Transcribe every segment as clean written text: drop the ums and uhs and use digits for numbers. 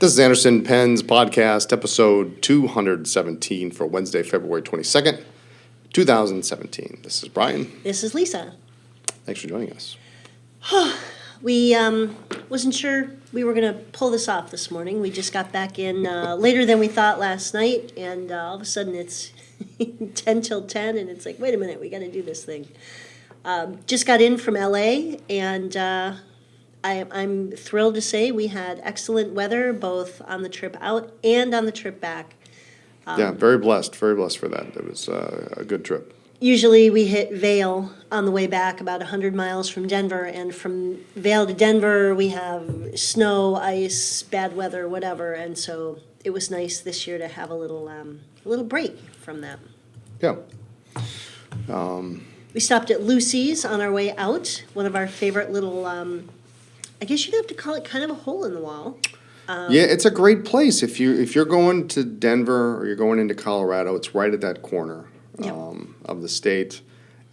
This is Anderson Penn's podcast, episode 217 for Wednesday, February 22nd, 2017. This is Brian. This is Lisa. Thanks for joining us. We wasn't sure we were going to pull this off this morning. We just got back in later than we thought last night, and all of a sudden it's 10 till 10, and it's like, wait a minute, we got to do this thing. Just got in from LA, and I'm thrilled to say we had excellent weather both on the trip out and on the trip back. Yeah, very blessed for that. It was a good trip. Usually we hit Vail on the way back, about 100 miles from Denver, and from Vail to Denver we have snow, ice, bad weather, whatever, and so it was nice this year to have a little break from that. Yeah. We stopped at Lucy's on our way out, one of our favorite little, I guess you'd have to call it kind of a hole in the wall. Yeah, it's a great place. If you're going to Denver or you're going into Colorado, it's right at that corner of the state.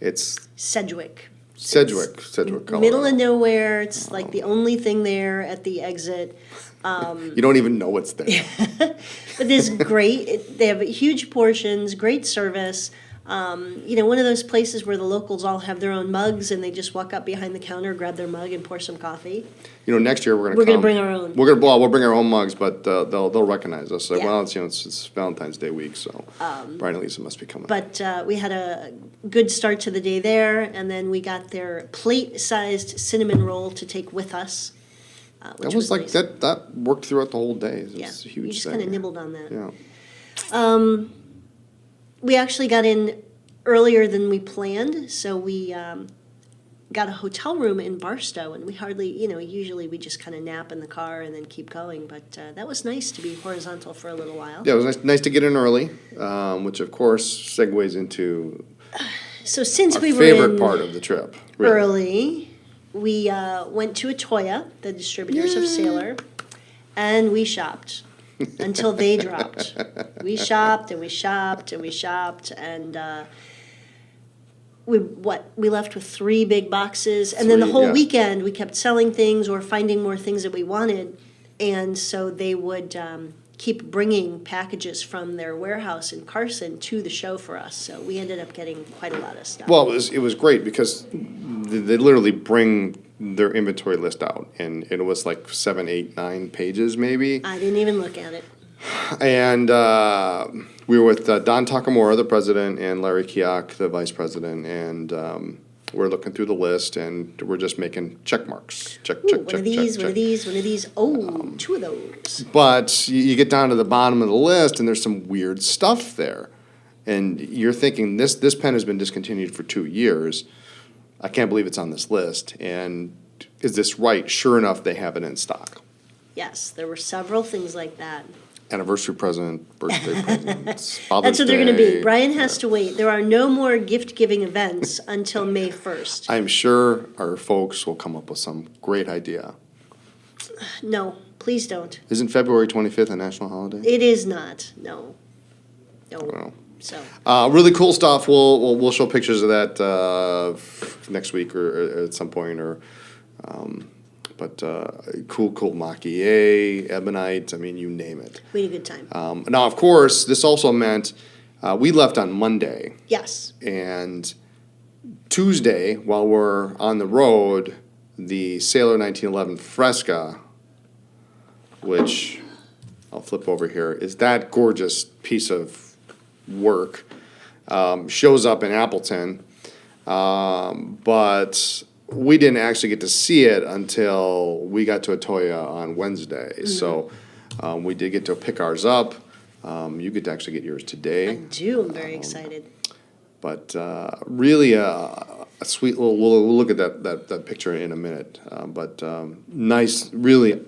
It's Sedgwick, Colorado. middle of nowhere. It's like the only thing there at the exit. You don't even know it's there. But it's great. They have huge portions, great service. One of those places where the locals all have their own mugs and they just walk up behind the counter, grab their mug, and pour some coffee. Next year we're going to bring our own. We'll bring our own mugs, but they'll recognize us. Like, Yeah. well, it's Valentine's Day week, so Brian and Lisa must be coming. But we had a good start to the day there, and then we got their plate-sized cinnamon roll to take with us. Which That was like nice. that worked throughout the whole day. It Yeah, was a huge we just thing. kind of nibbled on that. Yeah. We actually got in earlier than we planned, so we got a hotel room in Barstow, and we hardly, usually we just kind of nap in the car and then keep going, but that was nice to be horizontal for a little while. Yeah, it was nice to get in early, which of course segues into So since our we were favorite in part of the trip. Really. early, we went to Atoya, the distributors of Sailor, and we shopped until they dropped. We shopped and we shopped and we shopped, and we left with 3 big boxes, and then the whole weekend we kept selling things or finding more things that we wanted, and so they would keep bringing packages from their warehouse in Carson to the show for us. So we ended up getting quite a lot of stuff. Well, it was great because they literally bring their inventory list out, and it was like 7, 8, 9 pages maybe. I didn't even look at it. And we were with Don Takamura, the president, and Larry Kiak, the vice president, and we're looking through the list, and we're just making check marks. Check. One of these. Oh, 2 of those. But you get down to the bottom of the list, and there's some weird stuff there. And you're thinking, this pen has been discontinued for 2 years. I can't believe it's on this list. And is this right? Sure enough, they have it in stock. Yes, there were several things like that. Anniversary present, birthday presents, Father's That's what they're going to Day. be. Brian has to wait. There are no more gift-giving events until May 1st. I'm sure our folks will come up with some great idea. No, please don't. Isn't February 25th a national holiday? It is not. No. Well, So, really cool stuff. We'll show pictures of that next week or at some point. But cool maquille, ebonite. I mean, you name it. we had a good time. Now, of course, this also meant we left on Monday, Yes. and Tuesday, while we're on the road, the Sailor 1911 Fresca, which I'll flip over here, is that gorgeous piece of work, shows up in Appleton, but we didn't actually get to see it until we got to Atoya on Wednesday. Mm-hmm. So we did get to pick ours up. You get to actually get yours I today. do. I'm very excited. But really a sweet little, we'll look at that picture in a minute. But nice, really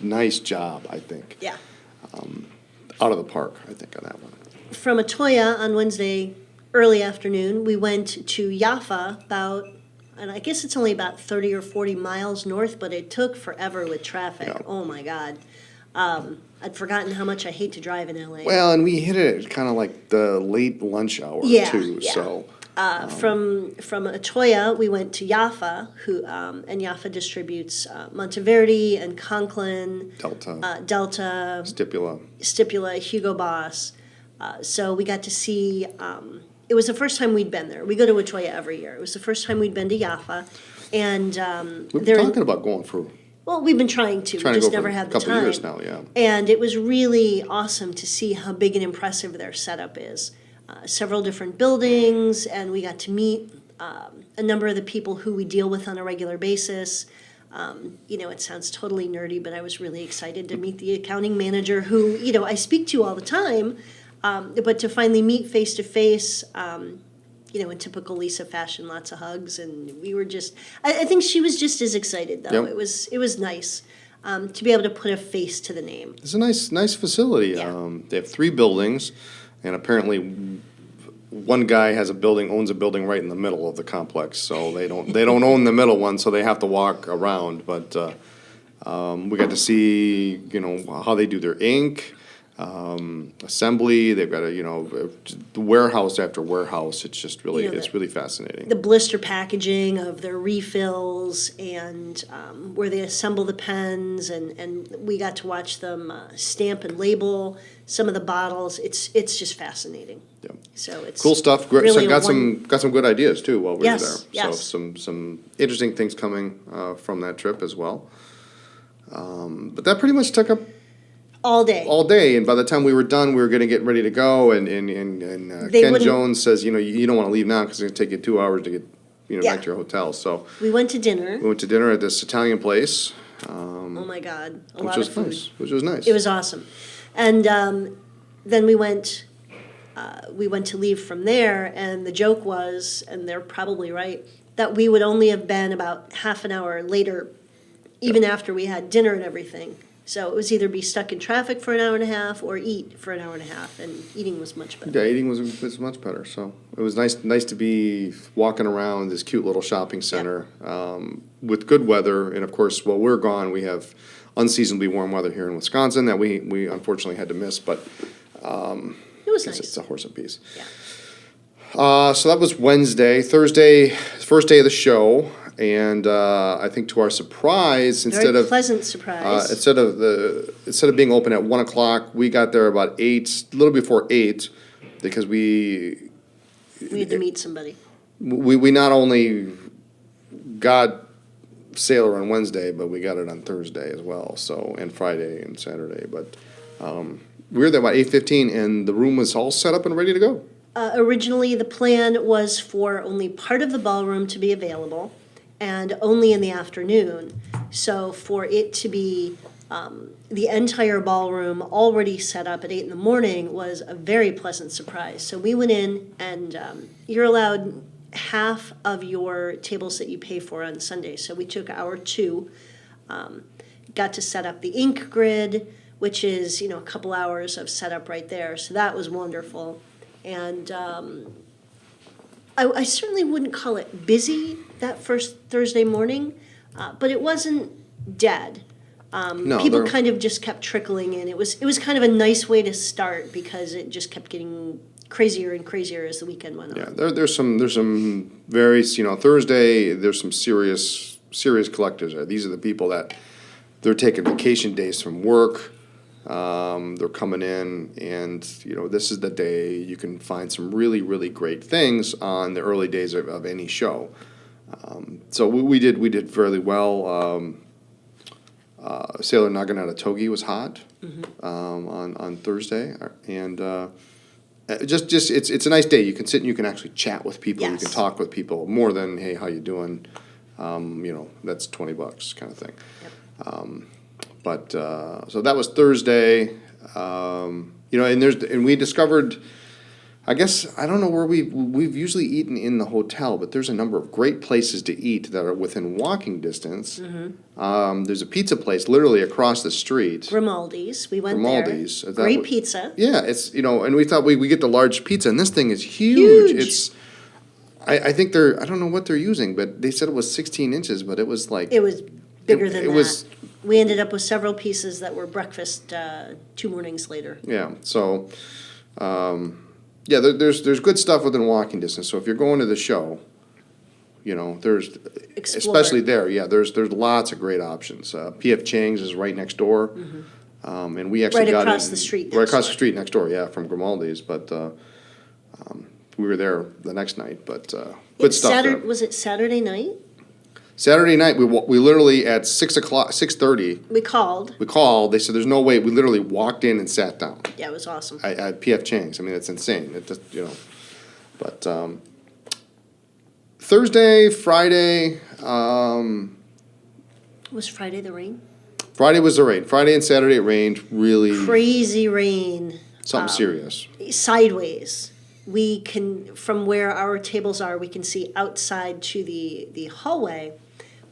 nice job, I think. Yeah. Out of the park, I think, on that one. From Atoya on Wednesday early afternoon, we went to Jaffa and I guess it's only about 30 or 40 miles north, but it took forever with traffic. Yeah. Oh, my God. I'd forgotten how much I hate to drive in LA. Well, and we hit it at kind of like the late lunch hour, Yeah, too. yeah. So From Atoya, we went to Jaffa, and Jaffa distributes Monteverdi and Conklin, Delta, Stipula. Hugo Boss. So we got to see. It was the first time we'd been there. We go to Atoya every year. It was the first time we'd been to Jaffa, and We've been talking about going for well, we've been trying to. We to just go for never a had the couple time. of years now. Yeah. And it was really awesome to see how big and impressive their setup is. Several different buildings, and we got to meet a number of the people who we deal with on a regular basis. It sounds totally nerdy, but I was really excited to meet the accounting manager who, I speak to all the time, but to finally meet face to face, in typical Lisa fashion, lots of hugs, and we were just. I think she was just as excited though. Yep. It was nice to be able to put a face to the name. It's a nice facility. Yeah. They have 3 buildings, and apparently one guy owns a building right in the middle of the complex. So they don't own the middle one, so they have to walk around. But we got to see how they do their ink, assembly. They've got warehouse after warehouse. It's just really it's really fascinating. The blister packaging of their refills and where they assemble the pens, and we got to watch them stamp and label some of the bottles. It's just fascinating. Yeah. So it's Cool stuff. Great. really So got some good ideas too while we Yes, were there. yes. So some interesting things coming from that trip as well. But that pretty much took up all day. all day, and by the time we were done, we were going to get ready to go. And They Ken wouldn't- Jones says, you don't want to leave now because it's going to take you 2 hours to get Yeah. back to your hotel. So We went to dinner. we went to dinner at this Italian place, Oh my God, a which lot was of food. nice. Which was nice. It was awesome. And then we went to leave from there, and the joke was, and they're probably right, that we would only have been about half an hour later, even after we had dinner and everything. So it was either be stuck in traffic for an hour and a half or eat for an hour and a half, and eating was much better. Yeah, eating was much better. So it was nice to be walking around this cute little shopping center with good weather. And of course, while we're gone, we have unseasonably warm weather here in Wisconsin that we unfortunately had to miss. But It was it's nice. a horse apiece. Yeah. So that was Wednesday. Thursday, first day of the show, and I think to our surprise, Very pleasant surprise. instead of being open at 1:00, we got there about 8, a little before 8, because We had to meet somebody. we not only got Sailor on Wednesday, but we got it on Thursday as well. So and Friday and Saturday, but we were there about 8:15, and the room was all set up and ready to go. Originally, the plan was for only part of the ballroom to be available and only in the afternoon. So for it to be the entire ballroom already set up at 8 in the morning was a very pleasant surprise. So we went in, and you're allowed half of your tables that you pay for on Sunday. So we took our 2, got to set up the ink grid, which is, a couple hours of setup right there. So that was wonderful. And I certainly wouldn't call it busy that first Thursday morning, but it wasn't dead. No, People there- kind of just kept trickling in. It was kind of a nice way to start because it just kept getting crazier and crazier as the weekend went on. Yeah, there's some very Thursday. There's some serious collectors there. These are the people that they're taking vacation days from work. They're coming in, and this is the day you can find some really great things on the early days of any show. So we did fairly well. Sailor Naginata Togi was hot on Thursday, and just it's a nice day. You can sit and you can actually chat with people. You Yes. can talk with people more than, hey, how you doing? That's $20 kind of thing. Yep. But so that was Thursday, and we discovered, I guess, I don't know where we've usually eaten in the hotel, but there's a number of great places to eat that are within walking distance. There's a pizza place literally across the street. Grimaldi's, we went Grimaldi's, there. is that Great what- pizza. Yeah, it's and we thought we get the large pizza, and this thing is huge. Huge. It's I think I don't know what they're using, but they said it was 16 inches, but it was like It was bigger than it that. was- We ended up with several pieces that were breakfast 2 mornings later. Yeah, so Yeah, there's good stuff within walking distance, so if you're going to the show, you know, there's, Explore. especially there, yeah, there's lots of great options. P.F. Chang's is right next door, and we actually Mm-hmm. Right got across in- the street Right next across door. the street next door, yeah, from Grimaldi's, but, we were there the next night, but, good It's stuff there. Was it Saturday night? Saturday night, we literally at 6:30, We called. we called, they said, there's no way, we literally walked in and sat down. Yeah, it was awesome. At P.F. Chang's. I mean, it's insane. It just, you know, but Thursday, Friday, Was Friday the rain? Friday was the rain. Friday and Saturday it rained really Crazy rain. something serious. Sideways. We can, from where our tables are, we can see outside to the hallway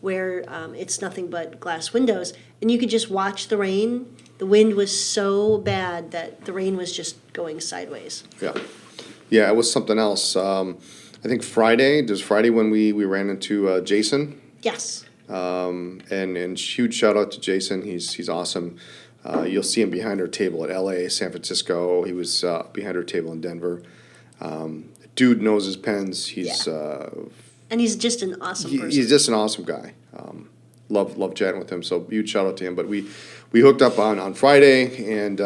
where it's nothing but glass windows. And you could just watch the rain. The wind was so bad that the rain was just going sideways. Yeah, yeah, it was something else. I think Friday. There's Friday when we ran into Jason. Yes. And huge shout out to Jason. He's awesome. You'll see him behind our table at L.A., San Francisco. He was behind our table in Denver. Dude knows his pens. He's And he's just an awesome person. he's just an awesome guy. Love chatting with him. So huge shout out to him. But we hooked up on Friday, and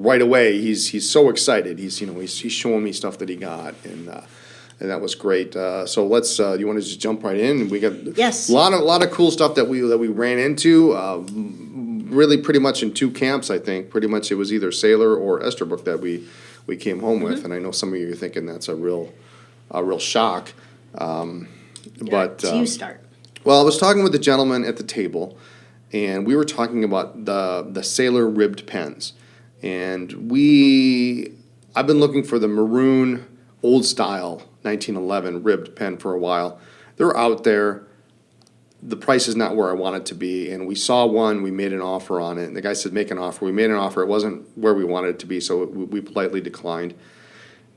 right away he's so excited. He's showing me stuff that he got, and that was great. So let's you want to just jump right in? We got Yes. a lot of cool stuff that we ran into. Really, pretty much in two camps. I think pretty much it was either Sailor or Esterbrook that we came home with, and I know some of you are thinking that's a real shock. But So you start. well, I was talking with the gentleman at the table, and we were talking about the Sailor ribbed pens, and I've been looking for the maroon old style 1911 ribbed pen for a while. They're out there. The price is not where I want it to be, and we saw one. We made an offer on it, and the guy said, "Make an offer." We made an offer. It wasn't where we wanted it to be, so we politely declined.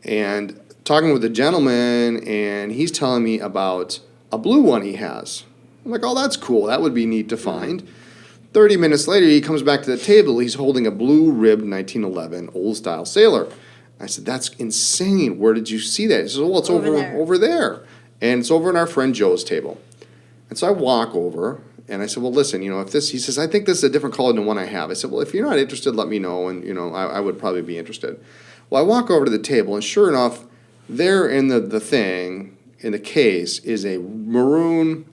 And talking with the gentleman, and he's telling me about a blue one he has. I'm like, "Oh, that's cool. That would be neat to find." 30 minutes later, he comes back to the table. He's holding a blue ribbed 1911 old style Sailor. I said, "That's insane. Where did you see that?" He says, "Well, it's over there. And it's over in our friend Joe's table." And so I walk over, and I said, "Well, listen, if this," he says, "I think this is a different color than one I have." I said, "Well, if you're not interested, let me know, and, I would probably be interested." Well, I walk over to the table, and sure enough, there in the thing, in the case, is a maroon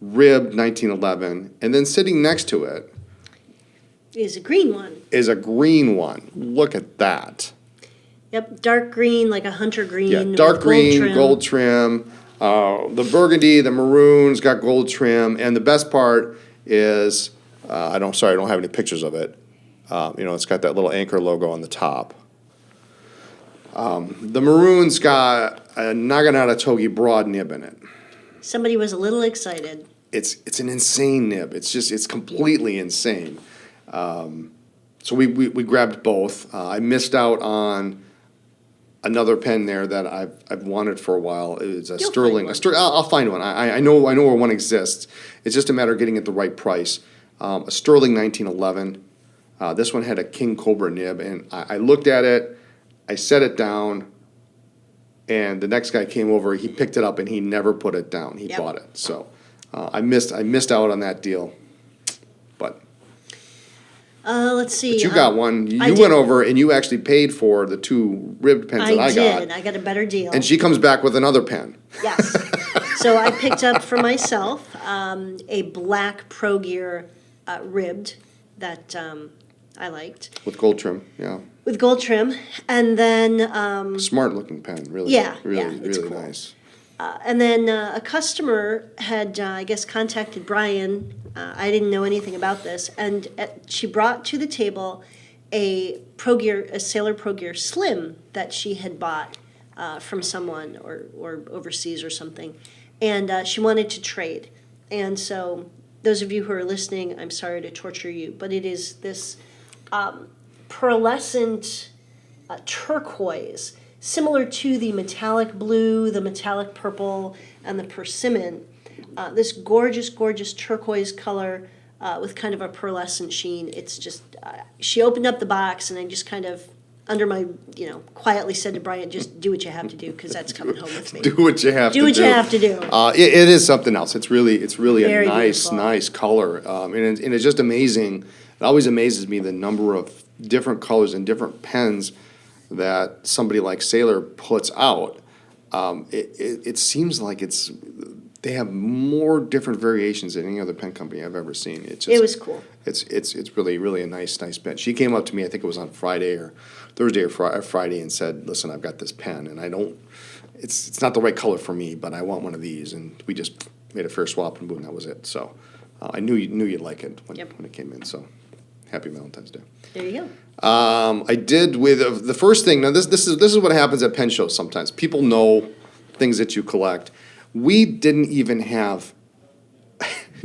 ribbed 1911, and then sitting next to it Is a green one. is a green one. Look at that. Yep, dark green, like a hunter green. Yeah, with dark green, trim. gold trim. The burgundy, the maroon's got gold trim, and the best part is, I don't have any pictures of it. It's got that little Anchor logo on the top. The maroon's got a Naginata Togi broad nib in it. Somebody was a little excited. It's an insane nib. It's completely insane. So we grabbed both. I missed out on another pen there that I've wanted for a while. It's a You'll Sterling. find one. I'll find one. I know where one exists. It's just a matter of getting it the right price. A Sterling 1911. This one had a King Cobra nib, and I looked at it. I set it down, and the next guy came over. He picked it up, and he never put it down. He Yep. bought it. So I missed out on that deal. But Let's see. you got one. You I went did. over and you actually paid for the two ribbed pens that I got. did. I got a better deal. And she comes back with another pen. Yes. So I picked up for myself a black Pro Gear ribbed that I liked With gold trim, yeah. with gold trim, and then Smart looking pen, really. Yeah, really, yeah, it's really cool. nice. a customer had I guess contacted Brian. I didn't know anything about this, and she brought to the table a Sailor Pro Gear Slim that she had bought from someone or overseas or something, and she wanted to trade. And so, those of you who are listening, I'm sorry to torture you, but it is this pearlescent turquoise, similar to the metallic blue, the metallic purple, and the persimmon. This gorgeous, gorgeous turquoise color with kind of a pearlescent sheen. It's just, she opened up the box and I just kind of under my, quietly said to Bryant, just do what you have to do, because that's coming home with me. Do what you have to Do do. what you have to do. It is something else. It's really Very a nice, beautiful. nice color. And it's just amazing. It always amazes me the number of different colors and different pens that somebody like Sailor puts out. It seems like they have more different variations than any other pen company I've ever seen. It was cool. It's really a nice pen. She came up to me, I think it was on Friday or Thursday or Friday, and said, "Listen, I've got this pen, and it's not the right color for me, but I want one of these." And we just made a fair swap, and boom, that was it. So I knew you'd like it when it came in. So happy Valentine's Day. There you go. I did with the first thing. Now this is what happens at pen shows sometimes. People know things that you collect. We didn't even have.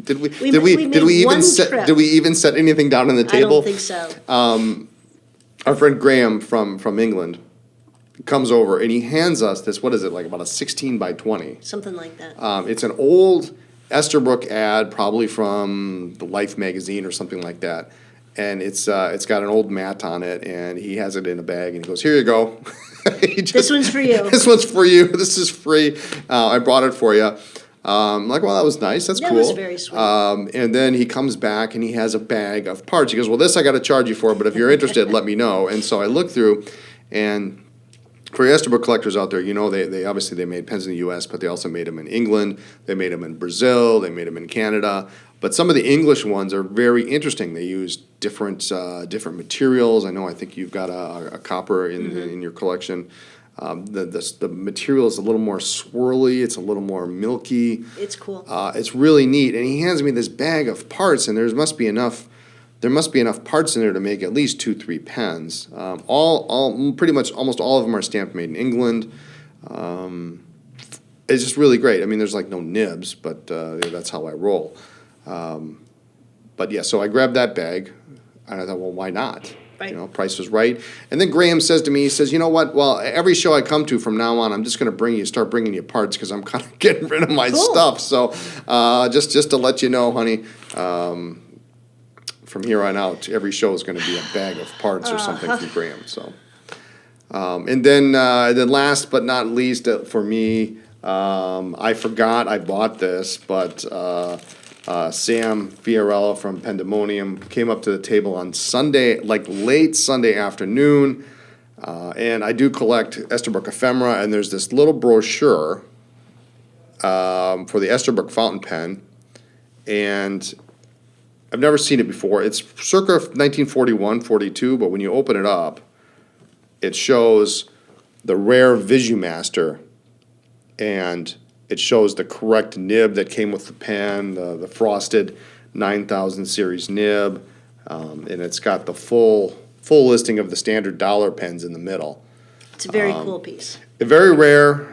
Did we made one trip. Did we even set anything down on the I table? don't think so. Our friend Graham from England comes over and he hands us this. What is it, like about a 16 by 20? Something like that. It's an old Esterbrook ad, probably from the Life magazine or something like that. And it's got an old mat on it, and he has it in a bag, and he goes, "Here you go." This one's for you. This one's for you. This is free. I brought it for you. Like, well, that was nice. That's That cool. was very sweet. And then he comes back and he has a bag of parts. He goes, "Well, this I got to charge you for, but if you're interested, let me know." And so I look through, and for your Esterbrook collectors out there, they obviously they made pens in the U.S., but they also made them in England. They made them in Brazil. They made them in Canada. But some of the English ones are very interesting. They use different materials. I think you've got a copper in your collection. The material is a little more swirly. It's a little more milky. It's cool. It's really neat. And he hands me this bag of parts, and there must be enough parts in there to make at least 2-3 pens. All pretty much almost all of them are stamped made in England. It's just really great. I mean, there's like no nibs, but that's how I roll. But yeah, so I grabbed that bag, and I thought, well, why not? Right. Price was right. And then Graham says to me, he says, "You know what? Well, every show I come to from now on, I'm just going to start bringing you parts because I'm kind of getting rid of my Cool. stuff. So just to let you know, honey, from here on out, every show is going to be a bag of parts or something from Graham." So, and then last but not least for me, I forgot I bought this, but Sam Fiorella from Pandemonium came up to the table on Sunday, like late Sunday afternoon, and I do collect Esterbrook ephemera, and there's this little brochure for the Esterbrook fountain pen, and I've never seen it before. It's circa 1941-42, but when you open it up, it shows the rare Visumaster, and it shows the correct nib that came with the pen, the frosted 9000 series nib, and it's got the full listing of the standard dollar pens in the middle. It's a very cool piece. A very rare,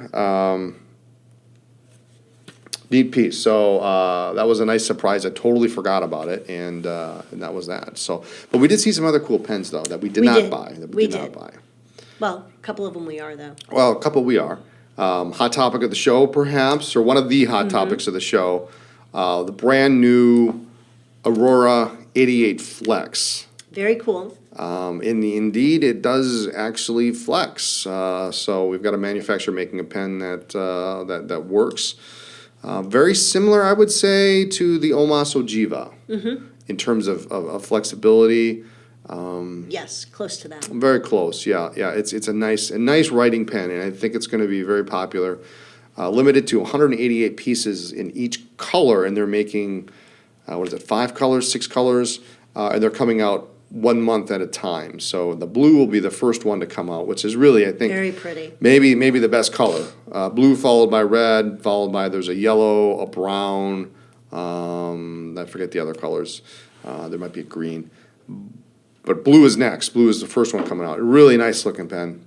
neat piece. So that was a nice surprise. I totally forgot about it, and that was that. So, but we did see some other cool pens though that we did not buy. We did. Well, a couple of them we are though. Well, a couple we are. Hot topic of the show, perhaps, or one of the hot topics of the show, the brand new Aurora 88 Flex. Very cool. Indeed, it does actually flex. So we've got a manufacturer making a pen that works. Very similar, I would say, to the Omas Ogiva in terms of flexibility. Yes, close to that. Very close, yeah. It's a nice writing pen, and I think it's going to be very popular. Limited to 188 pieces in each color, and they're making 5 colors, 6 colors, and they're coming out 1 month at a time. So the blue will be the first one to come out, which is really, I think, Very pretty. maybe the best color. Blue followed by red, followed by there's a yellow, a brown. I forget the other colors. There might be a green. But blue is next. Blue is the first one coming out. A really nice looking pen.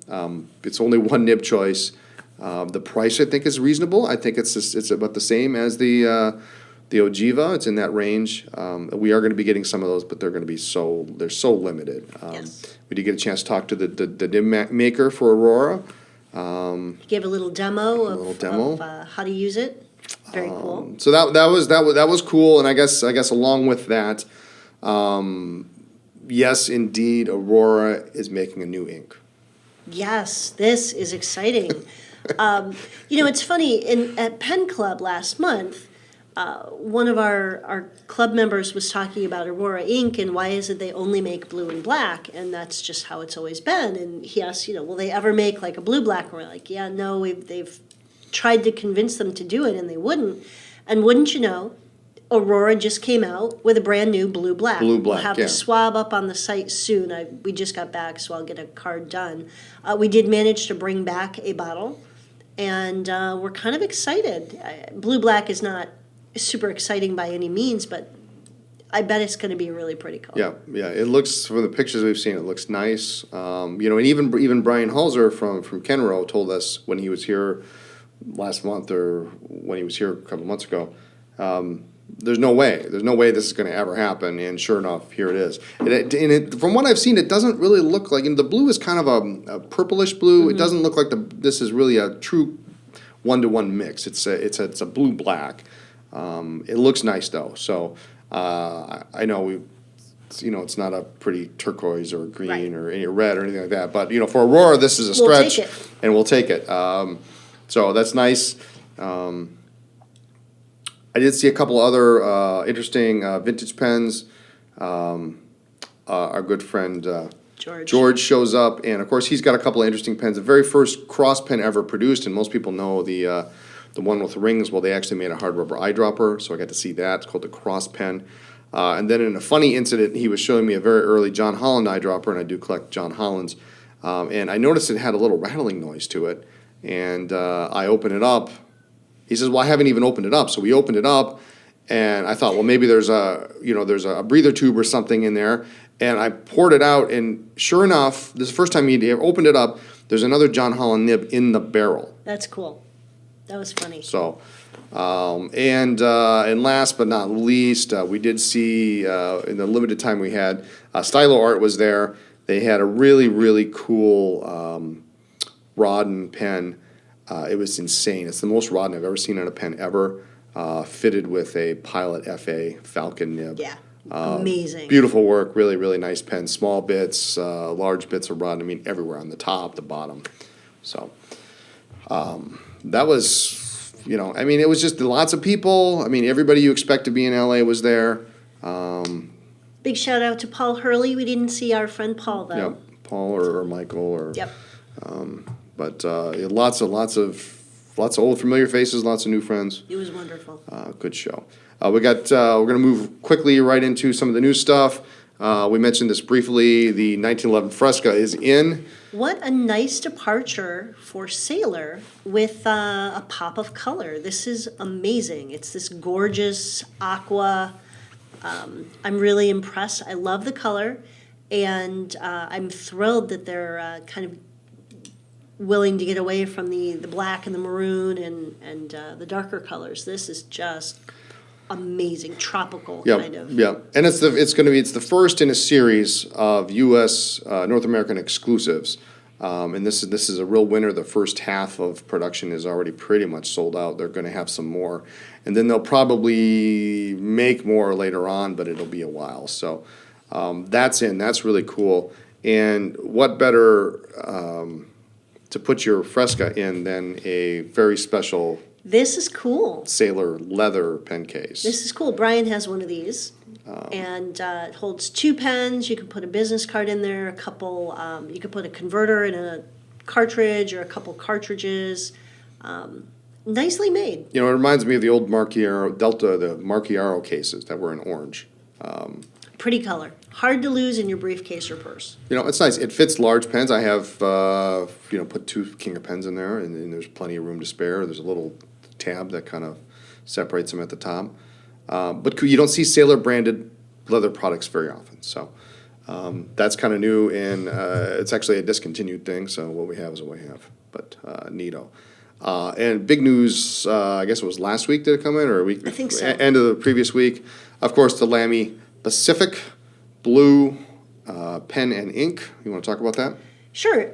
It's only one nib choice. The price I think is reasonable. I think it's about the same as the Ogiva. It's in that range. We are going to be getting some of those, but they're going to be so limited. Yes. We did get a chance to talk to the nib maker for Aurora. Give a little demo little of how to use it. Very cool. So that was cool, and I guess along with that. Yes, indeed, Aurora is making a new ink. Yes, this is exciting. It's funny, at Pen Club last month, one of our club members was talking about Aurora Ink and why is it they only make blue and black, and that's just how it's always been. And he asked, will they ever make like a blue-black? And we're like, yeah, no, they've tried to convince them to do it, and they wouldn't. And wouldn't you know, Aurora just came out with a brand new blue-black. Blue-black, We'll have yeah. the swab up on the site soon. We just got back, so I'll get a card done. We did manage to bring back a bottle, and we're kind of excited. Blue-black is not super exciting by any means, but I bet it's going to be really pretty color. Yeah. It looks, from the pictures we've seen, it looks nice. And even Brian Halzer from Kenro told us when he was here last month, or when he was here a couple months ago, there's no way this is going to ever happen. And sure enough, here it is. From what I've seen, it doesn't really look like, the blue is kind of a purplish blue. Mm-hmm. It doesn't look like this is really a true one-to-one mix. It's a blue-black. It looks nice though. So I know it's not a pretty turquoise or green Right. or any red or anything like that. But for Aurora, this is a We'll stretch, take it. and we'll take it. So that's nice. I did see a couple other interesting vintage pens. Our good friend George shows up, and of course he's got a couple of interesting pens. The very first cross pen ever produced, and most people know the one with rings. Well, they actually made a hard rubber eyedropper, so I got to see that. It's called the Cross Pen. And then in a funny incident, he was showing me a very early John Holland eyedropper, and I do collect John Hollands. And I noticed it had a little rattling noise to it, and I opened it up. He says, "Well, I haven't even opened it up." So we opened it up, and I thought, well, maybe there's a breather tube or something in there. And I poured it out, and sure enough, this is the first time he opened it up, there's another John Holland nib in the barrel. That's cool. That was funny. So, and last but not least, we did see in the limited time we had, Stylo Art was there. They had a really, really cool Rodden pen. It was insane. It's the most Rodden I've ever seen on a pen ever, fitted with a Pilot FA Falcon nib. Yeah. Amazing. Beautiful work, really, really nice pen. Small bits, large bits of Rodden. I mean, everywhere on the top, the bottom. So, that was, it was just lots of people. I mean, everybody you expect to be in LA was there. Big shout out to Paul Hurley. We didn't see our friend Paul though. Yep, Paul or Michael or. Yep. But lots of old familiar faces, lots of new friends. It was wonderful. Good show. We're going to move quickly right into some of the new stuff. We mentioned this briefly. The 1911 Fresca is in. What a nice departure for Sailor with a pop of color. This is amazing. It's this gorgeous aqua. I'm really impressed. I love the color, and I'm thrilled that they're kind of willing to get away from the black and the maroon and the darker colors. This is just amazing, tropical kind of. Yeah, and it's the first in a series of U.S. North American exclusives, and this is a real winner. The first half of production is already pretty much sold out. They're going to have some more, and then they'll probably make more later on, but it'll be a while. So that's really cool. And what better to put your Fresca in than a very special This is cool. Sailor leather pen case. This is cool. Brian has one of these, and it holds 2 pens. You can put a business card in there, a couple. You can put a converter and a cartridge, or a couple cartridges. Nicely made. It reminds me of the old Marchiaro Delta, the Marchiaro cases that were in orange. Pretty color. Hard to lose in your briefcase or purse. It's nice. It fits large pens. I have, put 2 King of Pens in there, and there's plenty of room to spare. There's a little tab that kind of separates them at the top. But you don't see Sailor branded leather products very often. So that's kind of new, and it's actually a discontinued thing. So what we have is what we have. But neato. And big news, I guess it was last week, did it come in, or a week? I think so. End of the previous week. Of course, the Lamy Pacific Blue pen and ink. You want to talk about that? Sure.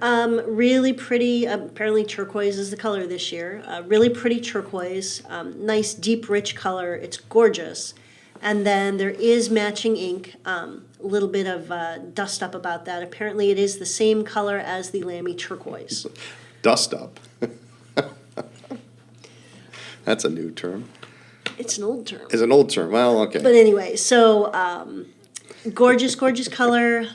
Really pretty. Apparently turquoise is the color this year. Really pretty turquoise. Nice, deep, rich color. It's gorgeous. And then there is matching ink, a little bit of dust up about that. Apparently it is the same color as the Lamy turquoise. Dust up. That's a new term. It's an old term. It's an old term. Well, okay. But anyway, so gorgeous, gorgeous color.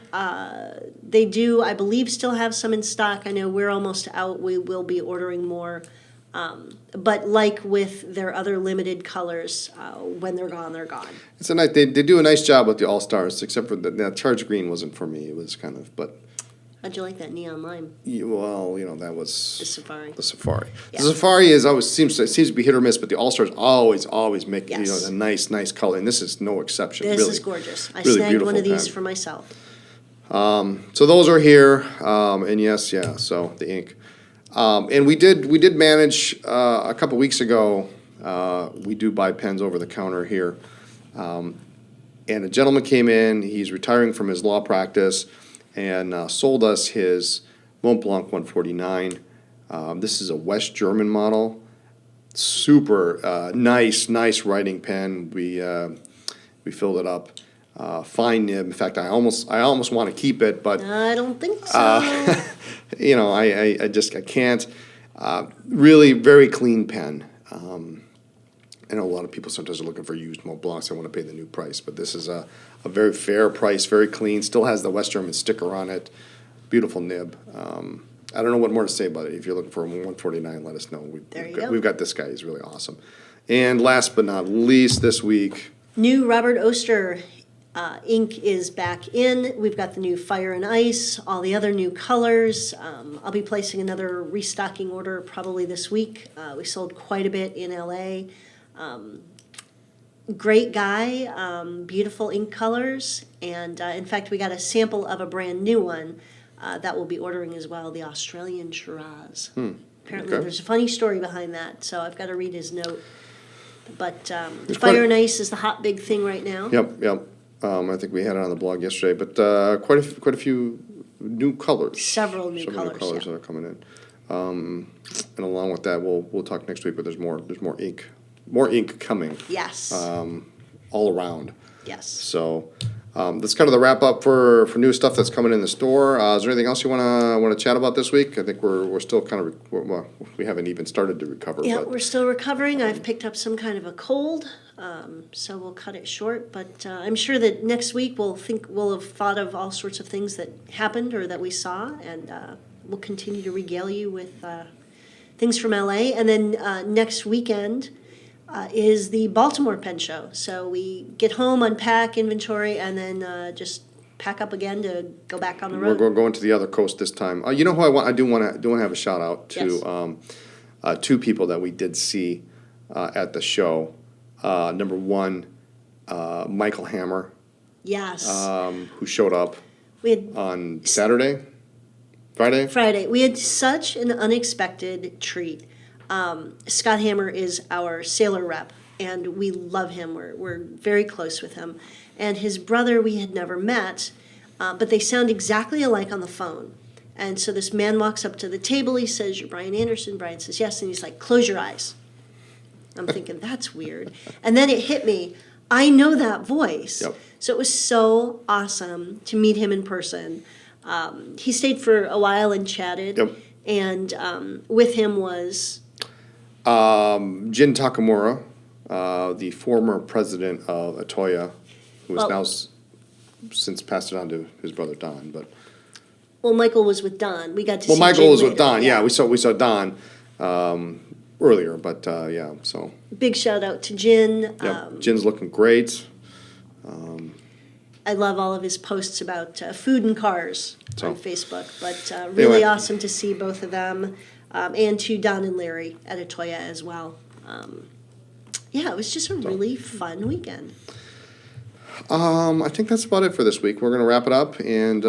They do, I believe, still have some in stock. I know we're almost out. We will be ordering more. But like with their other limited colors, when they're gone, they're gone. It's a nice. They do a nice job with the All Stars, except for that charge green wasn't for me. It was kind of, but How'd you like that neon lime? well, that The was Safari. the Safari. Yeah. The Safari is always seems to be hit or miss, but the All Stars always make Yes. a nice color, and this is no exception. This really. is gorgeous. I really snagged one of beautiful these pen. for myself. So those are here, and yes, yeah. So the ink, and we did manage a couple weeks ago. We do buy pens over the counter here, and a gentleman came in. He's retiring from his law practice, and sold us his Mont Blanc 149. This is a West German model. Super nice writing pen. We filled it up. Fine nib. In fact, I almost want to keep it, but I don't think so. I can't. Really very clean pen. I know a lot of people sometimes are looking for used Mont Blancs. They want to pay the new price, but this is a very fair price, very clean. Still has the West German sticker on it. Beautiful nib. I don't know what more to say about it. If you're looking for a 149, let us know. We've got this guy. He's really awesome. And last but not least, this week, New Robert Oster ink is back in. We've got the new Fire and Ice, all the other new colors. I'll be placing another restocking order probably this week. We sold quite a bit in LA. Great guy, beautiful ink colors, and in fact, we got a sample of a brand new one that we'll be ordering as well, the Australian Shiraz. Apparently, okay. there's a funny story behind that, so I've got to read his note. But quite Fire a- and Ice is the hot big thing right now. Yep. I think we had it on the blog yesterday, but quite a few new colors. Several new colors, yeah. that are coming in. And along with that, we'll talk next week. But there's more ink coming Yes, all around. yes. So that's kind of the wrap up for new stuff that's coming in the store. Is there anything else you want to chat about this week? I think we're still kind of we haven't even started to recover. Yeah, but we're still recovering. I've picked up some kind of a cold, so we'll cut it short. But I'm sure that next week we'll have thought of all sorts of things that happened or that we saw, and we'll continue to regale you with things from LA. And then next weekend is the Baltimore Pen Show. So we get home, unpack inventory, and then just pack up again to go back on the we're road. going to the other coast this time. You know who I do want to have a shout out to. Yes. Two people that we did see at the show. Number one, Michael Hammer, Yes, who showed up we had on Friday. Friday. We had such an unexpected treat. Scott Hammer is our sailor rep, and we love him. We're very close with him. And his brother we had never met, but they sound exactly alike on the phone. And so this man walks up to the table. He says, "You're Brian Anderson." Brian says, "Yes." And he's like, "Close your eyes." I'm thinking, that's weird. And then it hit me. I know that voice. Yep. So it was so awesome to meet him in person. He stayed for a while and chatted. Yep. And with him was Jin Takamura, the former president of Atoya, who has Well- now since passed it on to his brother Don. But Michael was with Don. We got to see Michael Jin was with later. Don. Yeah, we saw Don earlier, but yeah. So Big shout out to Jin. Jin's looking great. I love all of his posts about food and cars So- on Facebook. But really Anyway. awesome to see both of them, and to Don and Larry at Atoya as well. Yeah, it was just a really fun weekend. I think that's about it for this week. We're gonna wrap it up, and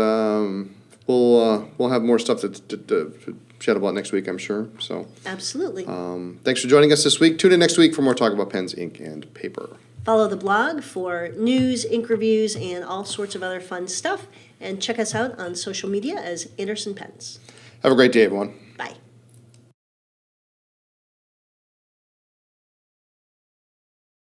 we'll have more stuff to chat about next week, I'm sure. So Absolutely. thanks for joining us this week. Tune in next week for more talk about pens, ink, and paper. Follow the blog for news, ink reviews, and all sorts of other fun stuff. And check us out on social media as Anderson Pens. Have a great day, everyone.